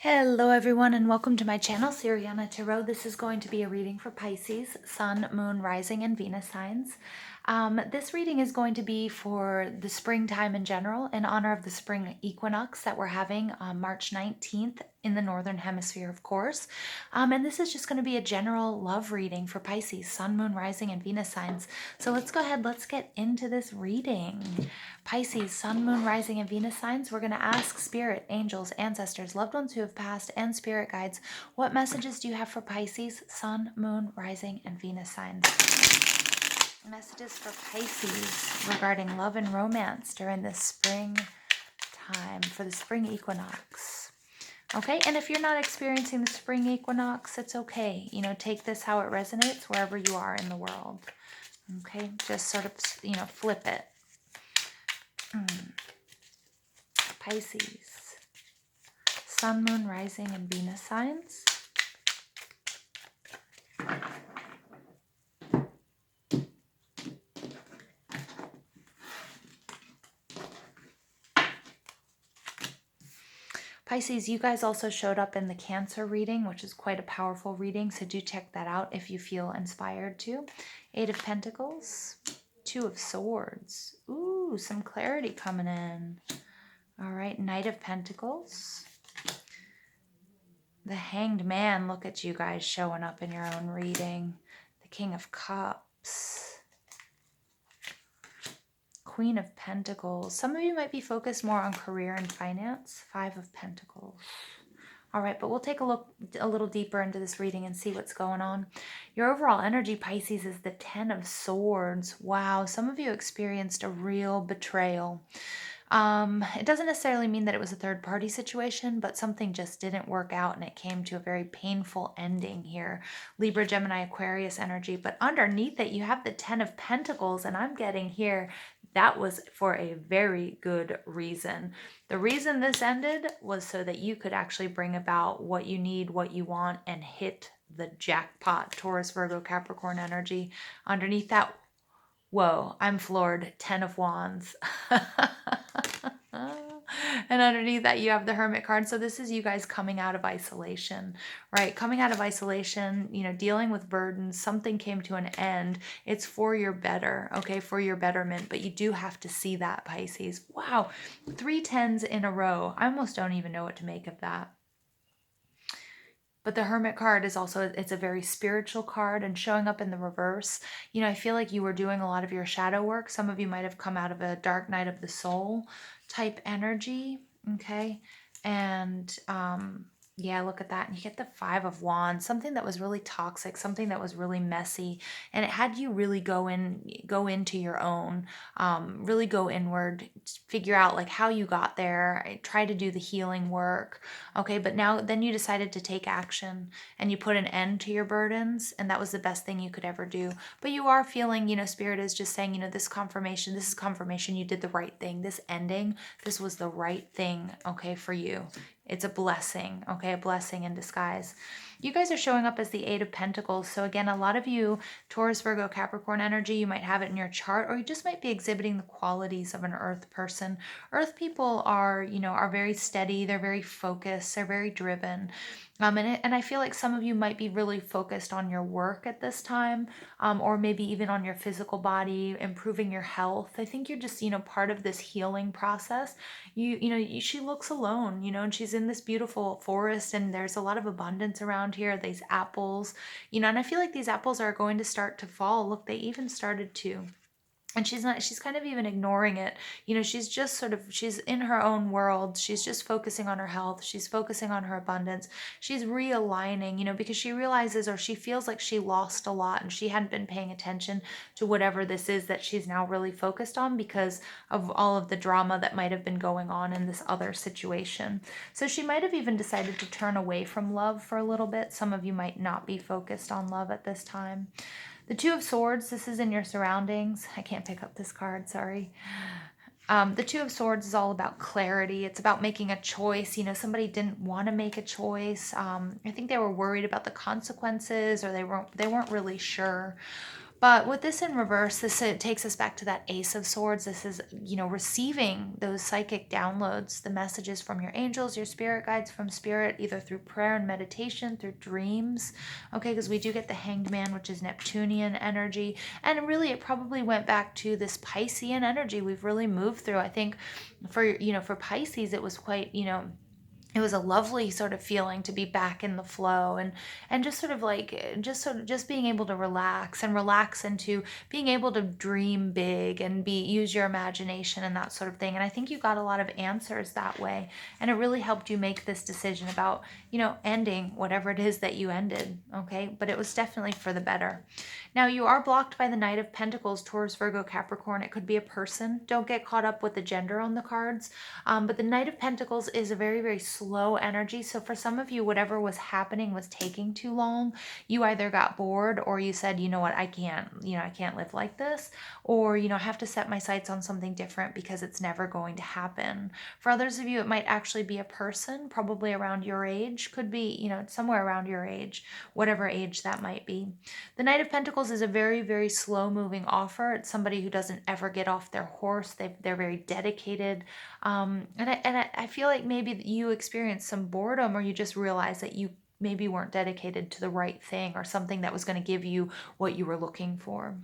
Hello everyone and welcome to my channel, Siriana Tarot. This is going to be a reading for Pisces, Sun, Moon, Rising, and Venus signs. This reading is going to be for the springtime in general in honor of the spring equinox that we're having on March 19th in the Northern Hemisphere, of course. And this is just going to be a general love reading for Pisces, Sun, Moon, Rising, and Venus signs. So let's go ahead, let's get into this reading. Pisces, Sun, Moon, Rising, and Venus signs, we're going to ask Spirit, angels, ancestors, loved ones who have passed, and spirit guides, what messages do you have for Pisces, Sun, Moon, Rising, and Venus signs? Messages for Pisces regarding love and romance during the spring time, for the spring equinox. Okay, and if you're not experiencing the spring equinox, it's okay. You know, take this how it resonates wherever you are in the world. Okay, just sort of, flip it. Pisces, Sun, Moon, Rising, and Venus signs. Pisces, you guys also showed up in the Cancer reading, which is quite a powerful reading, so do check that out if you feel inspired to. Eight of Pentacles, Two of Swords. Ooh, some clarity coming in. All right, Knight of Pentacles. The Hanged Man, look at you guys showing up in your own reading. The King of Cups. Queen of Pentacles. Some of you might be focused more on career and finance. Five of Pentacles. All right, but we'll take a look a little deeper into this reading and see what's going on. Your overall energy, Pisces, is the Ten of Swords. Wow, some of you experienced a real betrayal. It doesn't necessarily mean that it was a third-party situation, but something just didn't work out and it came to a very painful ending here. Libra, Gemini, Aquarius energy. But underneath it, you have the Ten of Pentacles, and I'm getting here that was for a very good reason. The reason this ended was so that you could actually bring about what you need, what you want, and hit the jackpot. Taurus, Virgo, Capricorn energy. Underneath that, whoa, I'm floored. 10 of Wands. And underneath that, you have the Hermit card. So this is you guys coming out of isolation, right? Coming out of isolation, you know, dealing with burdens. Something came to an end. It's for your better, okay? For your betterment. But you do have to see that, Pisces. Wow, 3 10s in a row. I almost don't even know what to make of that. But the Hermit card is also, it's a very spiritual card, and showing up in the reverse. You know, I feel like you were doing a lot of your shadow work. Some of you might have come out of a dark night of the soul type energy, okay? And yeah, look at that. And you get the Five of Wands, something that was really toxic, something that was really messy. And it had you really go into your own, really go inward, figure out like how you got there, try to do the healing work. Okay, but now then you decided to take action and you put an end to your burdens. And that was the best thing you could ever do. But you are feeling, you know, Spirit is just saying, you know, this is confirmation you did the right thing. This ending, this was the right thing, okay, for you. It's a blessing, okay? A blessing in disguise. You guys are showing up as the Eight of Pentacles. So again, a lot of you, Taurus, Virgo, Capricorn energy, you might have it in your chart, or you just might be exhibiting the qualities of an Earth person. Earth people are, you know, are very steady. They're very focused. They're very driven. And I feel like some of you might be really focused on your work at this time, or maybe even on your physical body, improving your health. I think you're just, you know, part of this healing process. She looks alone, you know, and she's in this beautiful forest, and there's a lot of abundance around here. These apples, you know, and I feel like these apples are going to start to fall. Look, they even started to. And she's kind of even ignoring it. You know, she's just sort of, she's in her own world. She's just focusing on her health. She's focusing on her abundance. She's realigning, you know, because she realizes, or she feels like she lost a lot and she hadn't been paying attention to whatever this is that she's now really focused on because of all of the drama that might have been going on in this other situation. So she might have even decided to turn away from love for a little bit. Some of you might not be focused on love at this time. The Two of Swords, this is in your surroundings. I can't pick up this card, sorry. The Two of Swords is all about clarity. It's about making a choice. You know, somebody didn't want to make a choice. I think they were worried about the consequences, or they weren't really sure. But with this in reverse, this it takes us back to that Ace of Swords. This is, receiving those psychic downloads, the messages from your angels, your spirit guides from spirit, either through prayer and meditation, through dreams. Okay, because we do get the Hanged Man, which is Neptunian energy. And really, it probably went back to this Piscean energy we've really moved through. I think for Pisces, it was quite, it was a lovely sort of feeling to be back in the flow, and just sort of like just being able to relax into being able to dream big and be use your imagination and that sort of thing. And I think you got a lot of answers that way, and it really helped you make this decision about ending whatever it is that you ended. Okay, but it was definitely for the better. Now, you are blocked by the Knight of Pentacles, Taurus, Virgo, Capricorn. It could be a person. Don't get caught up with the gender on the cards. But the Knight of Pentacles is a very, very slow energy. So for some of you, whatever was happening was taking too long. You either got bored, or you said, you know what, I can't live like this. Or, I have to set my sights on something different because it's never going to happen. For others of you, it might actually be a person, probably around your age. Could be, somewhere around your age, whatever age that might be. The Knight of Pentacles is a very, very slow moving offer. It's somebody who doesn't ever get off their horse. They're very dedicated. And I feel like maybe you experienced some boredom, or you just realized that you maybe weren't dedicated to the right thing or something that was going to give you what you were looking for.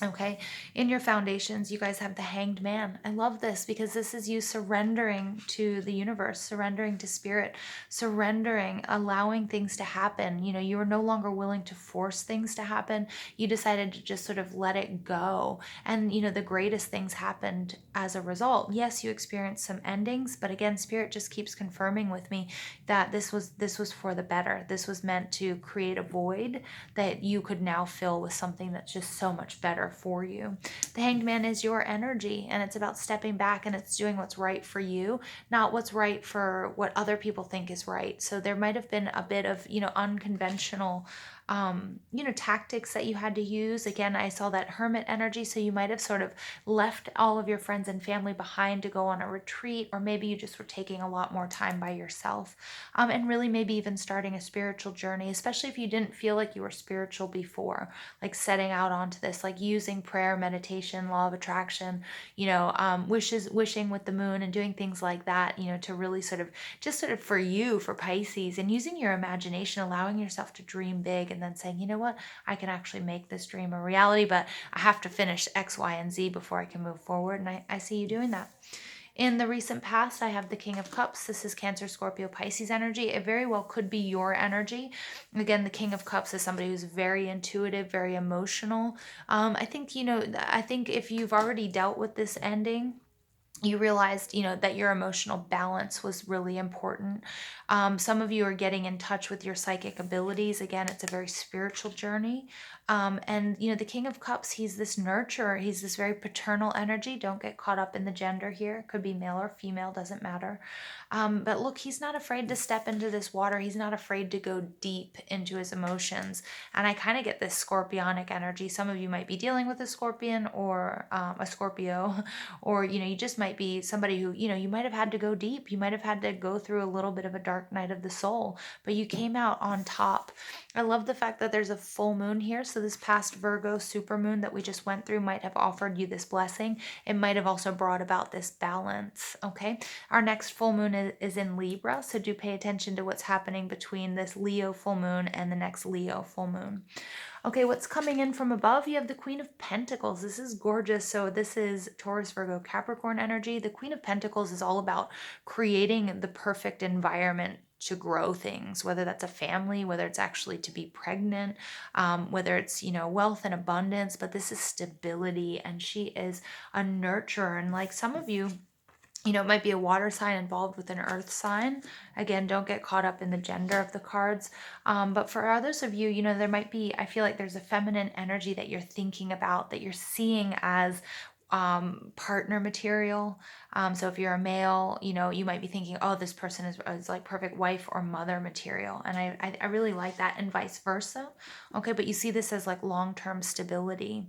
Okay, in your foundations, you guys have the Hanged Man. I love this because this is you surrendering to the universe, surrendering to spirit, surrendering, allowing things to happen. You are no longer willing to force things to happen. You decided to just sort of let it go. And, the greatest things happened as a result. Yes, you experienced some endings, but again, spirit just keeps confirming with me that this was for the better. This was meant to create a void that you could now fill with something that's just so much better for you. The Hanged Man is your energy, and it's about stepping back, and it's doing what's right for you, not what's right for what other people think is right. So there might have been a bit of, unconventional tactics that you had to use. Again, I saw that Hermit energy, so you might have sort of left all of your friends and family behind to go on a retreat, or maybe you just were taking a lot more time by yourself, and really maybe even starting a spiritual journey, especially if you didn't feel like you were spiritual before, like setting out onto this, like using prayer, meditation, law of attraction, wishing with the moon and doing things like that, to really sort of for you, for Pisces, and using your imagination, allowing yourself to dream big, and then saying, you know what, I can actually make this dream a reality, but I have to finish X, Y, and Z before I can move forward. And I see you doing that. In the recent past, I have the King of Cups. This is Cancer, Scorpio, Pisces energy. It very well could be your energy. Again, the King of Cups is somebody who's very intuitive, very emotional. I think if you've already dealt with this ending, you realized, that your emotional balance was really important. Some of you are getting in touch with your psychic abilities. Again, it's a very spiritual journey. And, the King of Cups, he's this nurturer. He's this very paternal energy. Don't get caught up in the gender here. Could be male or female, doesn't matter. But look, he's not afraid to step into this water. He's not afraid to go deep into his emotions. And I kind of get this scorpionic energy. Some of you might be dealing with a scorpion, or a Scorpio, or, you just might be somebody who, you might have had to go deep. You might have had to go through a little bit of a dark night of the soul, but you came out on top. I love the fact that there's a full moon here. So this past Virgo supermoon that we just went through might have offered you this blessing. It might have also brought about this balance. Okay. Our next full moon is in Libra. So do pay attention to what's happening between this Leo full moon and the next Leo full moon. Okay, what's coming in from above? You have the Queen of Pentacles. This is gorgeous. So this is Taurus, Virgo, Capricorn energy. The Queen of Pentacles is all about creating the perfect environment to grow things, whether that's a family, whether it's actually to be pregnant, whether it's, wealth and abundance, but this is stability, and she is a nurturer. And like some of you, it might be a water sign involved with an earth sign. Again, don't get caught up in the gender of the cards. But for others of you, there might be, I feel like there's a feminine energy that you're thinking about, that you're seeing as partner material. So if you're a male, you might be thinking, oh, this person is like perfect wife or mother material. And I really like that, and vice versa. Okay, but you see this as like long-term stability.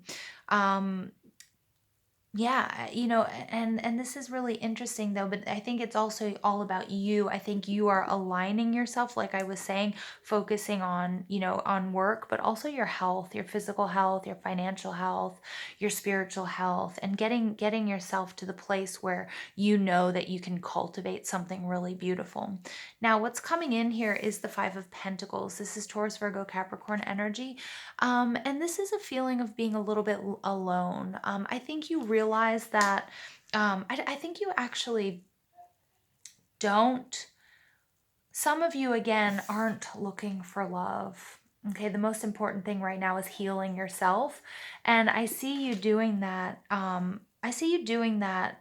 Yeah, you know, and this is really interesting though, but I think it's also all about you. I think you are aligning yourself, like I was saying, focusing on, you know, on work, but also your health, your physical health, your financial health, your spiritual health, and getting yourself to the place where you know that you can cultivate something really beautiful. Now, what's coming in here is the Five of Pentacles. This is Taurus, Virgo, Capricorn energy. And this is a feeling of being a little bit alone. I think you realize that, I think you actually don't, some of you again aren't looking for love. Okay, the most important thing right now is healing yourself. And I see you doing that. I see you doing that.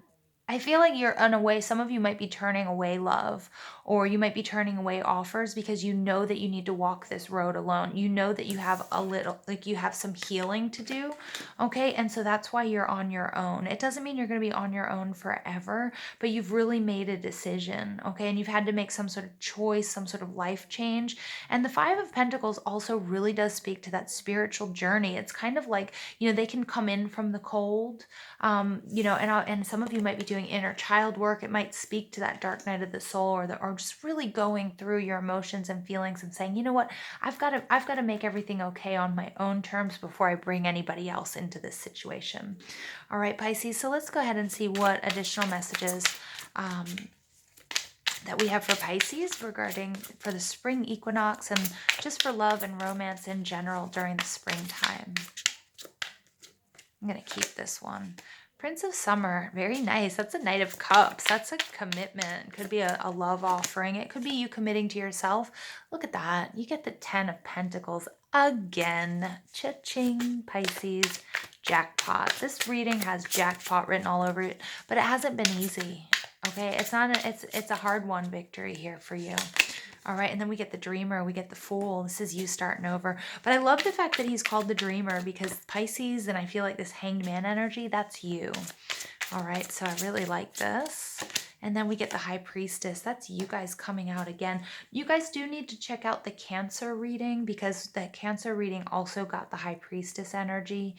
I feel like you're in a way, some of you might be turning away love, or you might be turning away offers because you know that you need to walk this road alone. You know that you have a little, like you have some healing to do. Okay, and so that's why you're on your own. It doesn't mean you're going to be on your own forever, but you've really made a decision. Okay, and you've had to make some sort of choice, some sort of life change. And the Five of Pentacles also really does speak to that spiritual journey. It's kind of like, you know, they can come in from the cold, you know, and some of you might be doing inner child work. It might speak to that dark night of the soul, or just really going through your emotions and feelings and saying, you know what, I've got to make everything okay on my own terms before I bring anybody else into this situation. All right, Pisces. So let's go ahead and see what additional messages um, that we have for Pisces regarding for the spring equinox and just for love and romance in general during the springtime. I'm going to keep this one. Prince of Summer, very nice. That's a Knight of Cups. That's a commitment. Could be a love offering. It could be you committing to yourself. Look at that. You get the 10 of Pentacles again. Cha-ching, Pisces. Jackpot. This reading has jackpot written all over it, but it hasn't been easy. Okay, it's a hard won victory here for you. All right, and then we get the Dreamer, we get the Fool. This is you starting over. But I love the fact that he's called the Dreamer because Pisces, and I feel like this Hanged Man energy, that's you. All right, so I really like this. And then we get the High Priestess. That's you guys coming out again. You guys do need to check out the Cancer reading because the Cancer reading also got the High Priestess energy.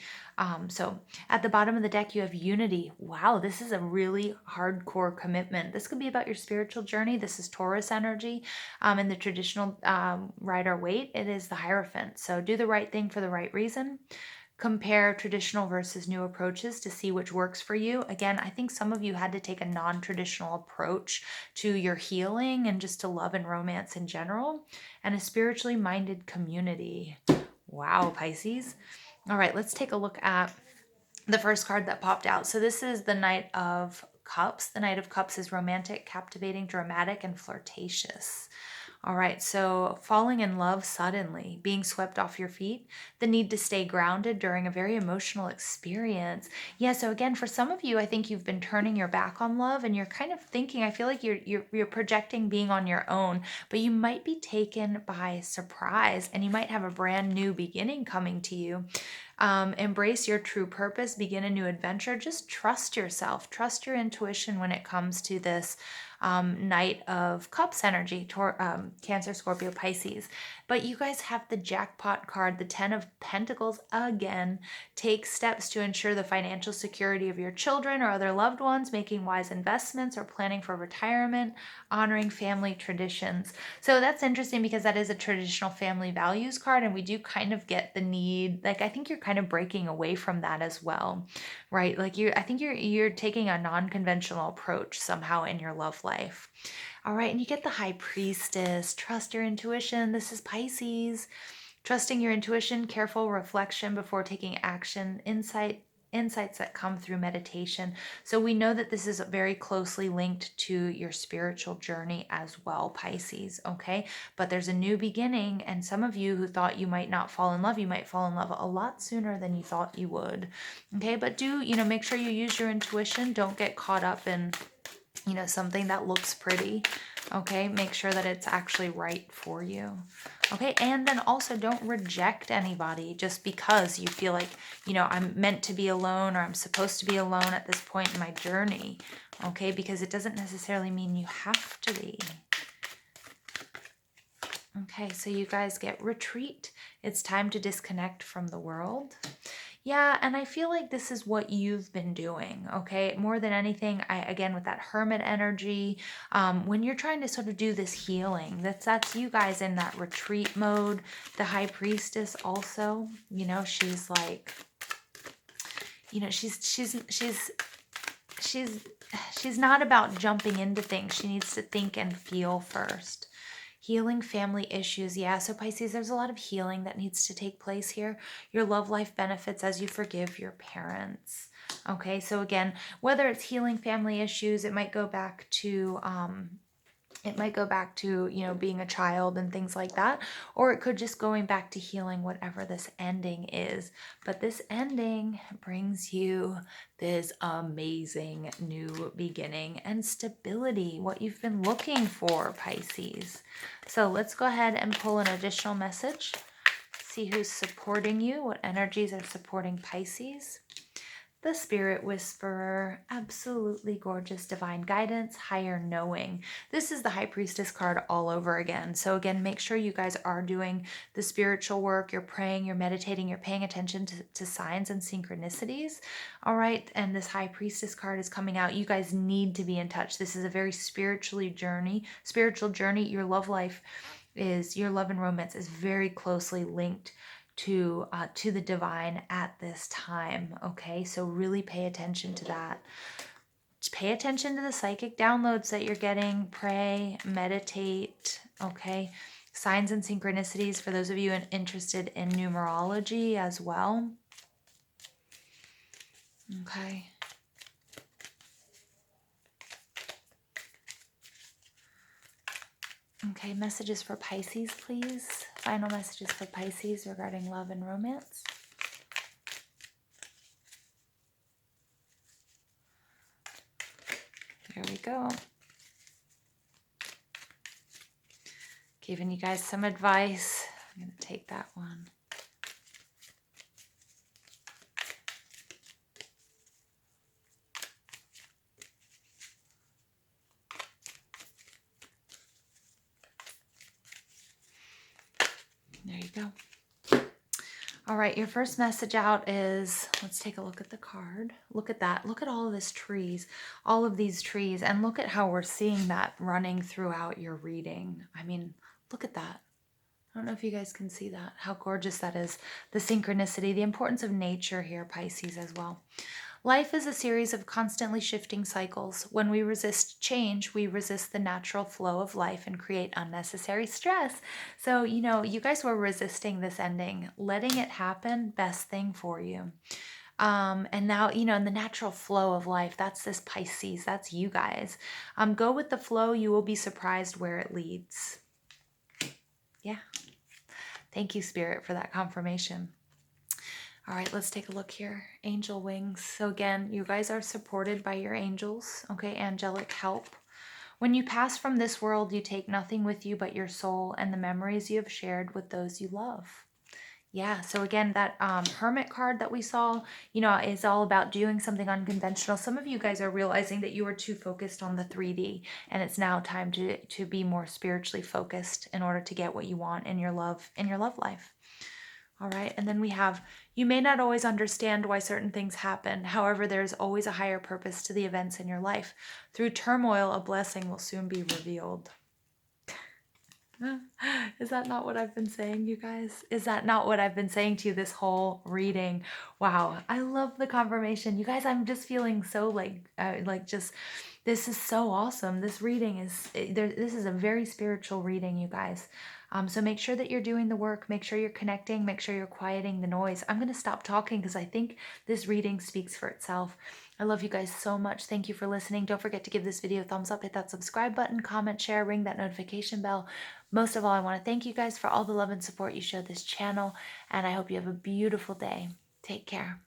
So at the bottom of the deck, you have Unity. Wow, this is a really hardcore commitment. This could be about your spiritual journey. This is Taurus energy. In the traditional Rider-Waite, it is the Hierophant. So do the right thing for the right reason. Compare traditional versus new approaches to see which works for you. Again, I think some of you had to take a non-traditional approach to your healing and just to love and romance in general, and a spiritually minded community. Wow, Pisces. All right, let's take a look at the first card that popped out. So this is the Knight of Cups. The Knight of Cups is romantic, captivating, dramatic, and flirtatious. All right, so falling in love suddenly, being swept off your feet, the need to stay grounded during a very emotional experience. Yeah, so again, for some of you, I think you've been turning your back on love and you're kind of thinking, I feel like you're projecting being on your own, but you might be taken by surprise and you might have a brand new beginning coming to you. Embrace your true purpose, begin a new adventure. Just trust yourself, trust your intuition when it comes to this Knight of Cups energy, Cancer, Scorpio, Pisces. But you guys have the jackpot card, the 10 of Pentacles again. Take steps to ensure the financial security of your children or other loved ones, making wise investments or planning for retirement, honoring family traditions. So that's interesting because that is a traditional family values card, and we do kind of get the need, like I think you're kind of breaking away from that as well, right? Like I think you're taking a non-conventional approach somehow in your love life. All right, and you get the High Priestess. Trust your intuition. This is Pisces. Trusting your intuition, careful reflection before taking action, insights that come through meditation. So we know that this is very closely linked to your spiritual journey as well, Pisces, okay? But there's a new beginning, and some of you who thought you might not fall in love, you might fall in love a lot sooner than you thought you would, okay? But do, make sure you use your intuition. Don't get caught up in something that looks pretty, okay? Make sure that it's actually right for you, okay? And then also don't reject anybody just because you feel like, I'm meant to be alone or I'm supposed to be alone at this point in my journey, okay? Because it doesn't necessarily mean you have to be. Okay, so you guys get retreat. It's time to disconnect from the world. Yeah, and I feel like this is what you've been doing, okay? More than anything, again with that hermit energy, when you're trying to sort of do this healing, that's you guys in that retreat mode. The high priestess also, she's like, she's she's not about jumping into things. She needs to think and feel first. Healing family issues. Yeah, so Pisces, there's a lot of healing that needs to take place here. Your love life benefits as you forgive your parents. Okay, so again, whether it's healing family issues, it might go back to being a child and things like that, or it could just going back to healing whatever this ending is. But this ending brings you this amazing new beginning and stability, what you've been looking for, Pisces. So let's go ahead and pull an additional message. See who's supporting you, what energies are supporting Pisces. The Spirit Whisperer, absolutely gorgeous divine guidance, higher knowing. This is the High Priestess card all over again. So again, make sure you guys are doing the spiritual work. You're praying, you're meditating, you're paying attention to signs and synchronicities. All right, and this High Priestess card is coming out. You guys need to be in touch. This is a very spiritual journey. Your love life your love and romance is very closely linked to the divine at this time. Okay, so really pay attention to that. Pay attention to the psychic downloads that you're getting. Pray, meditate. Okay, signs and synchronicities for those of you interested in numerology as well. Okay. Okay, messages for Pisces, please. Final messages for Pisces regarding love and romance. Here we go. Giving you guys some advice. I'm going to take that one. There you go. All right, your first message out is, let's take a look at the card. Look at that. Look at all of these trees, and look at how we're seeing that running throughout your reading. I mean, look at that. I don't know if you guys can see that, how gorgeous that is. The synchronicity, the importance of nature here, Pisces, as well. Life is a series of constantly shifting cycles. When we resist change, we resist the natural flow of life and create unnecessary stress. So, you guys were resisting this ending, letting it happen, best thing for you. And now, in the natural flow of life, that's this Pisces, that's you guys. Go with the flow, you will be surprised where it leads. Yeah. Thank you, Spirit, for that confirmation. All right, let's take a look here. Angel wings. So again, you guys are supported by your angels, okay? Angelic help. When you pass from this world, you take nothing with you but your soul and the memories you have shared with those you love. Yeah, so again, that Hermit card that we saw, is all about doing something unconventional. Some of you guys are realizing that you are too focused on the 3D, and it's now time to be more spiritually focused in order to get what you want in your love life. All right, and then we have, you may not always understand why certain things happen. However, there is always a higher purpose to the events in your life. Through turmoil, a blessing will soon be revealed. Is that not what I've been saying, you guys? Is that not what I've been saying to you this whole reading? Wow, I love the confirmation. You guys, I'm just feeling so this is so awesome. This reading this is a very spiritual reading, you guys. So make sure that you're doing the work. Make sure you're connecting. Make sure you're quieting the noise. I'm going to stop talking because I think this reading speaks for itself. I love you guys so much. Thank you for listening. Don't forget to give this video a thumbs up, hit that subscribe button, comment, share, ring that notification bell. Most of all, I want to thank you guys for all the love and support you show this channel, and I hope you have a beautiful day. Take care.